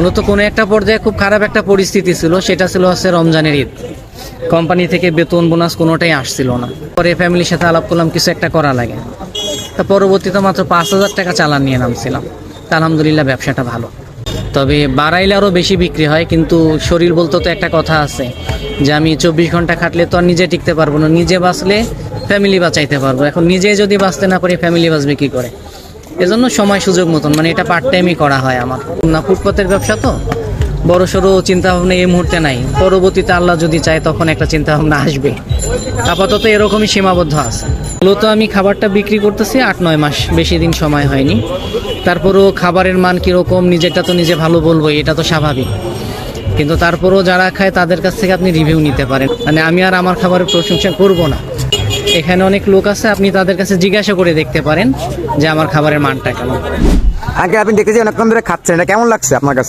মূলত কোনো একটা পর্যায়ে খুব খারাপ একটা পরিস্থিতি ছিল, সেটা ছিল হচ্ছে রমজানের ঈদ। কোম্পানি থেকে বেতন বোনাস কোনোটাই আসছিল না। পরে ফ্যামিলির সাথে আলাপ করলাম কিছু একটা করা লাগে। তা পরবর্তীতে মাত্র 5,000 টাকা চালান নিয়ে নামছিলাম। তা আলহামদুলিল্লাহ ব্যবসাটা ভালো, তবে বাড়াইলে আরও বেশি বিক্রি হয়। কিন্তু শরীর বলতে তো একটা কথা আছে যে আমি 24 ঘন্টা খাটলে তো আর নিজে টিকতে পারবো না। নিজে বাঁচলে ফ্যামিলি বাঁচাইতে পারবো, এখন নিজে যদি বাঁচতে না পারি ফ্যামিলি বাঁচবে কী করে? এজন্য সময় সুযোগ মতন, মানে এটা পার্ট টাইমই করা হয় আমার। না, ফুটপাতের ব্যবসা তো বড় সড়ো চিন্তাভাবনা এই মুহূর্তে নাই। পরবর্তীতে আল্লাহ যদি চায় তখন একটা চিন্তাভাবনা আসবে। আপাতত এরকমই সীমাবদ্ধ আছে। মূলত আমি খাবারটা বিক্রি করতেছি 8-9 মাস, বেশি দিন সময় হয়নি। তারপরেও খাবারের মান কীরকম নিজেরটা তো নিজে ভালো বলবোই, এটা তো স্বাভাবিক। কিন্তু তারপরেও যারা খায় তাদের কাছ থেকে আপনি রিভিউ নিতে পারেন। মানে আমি আর আমার খাবারের প্রশংসা করব না। এখানে অনেক লোক আছে, আপনি তাদের কাছে জিজ্ঞাসা করে দেখতে পারেন যে আমার খাবারের মানটা কেমন। আগে আপনি দেখেছি অনেকক্ষণ ধরে খাচ্ছেন, এটা কেমন লাগছে আপনার কাছে?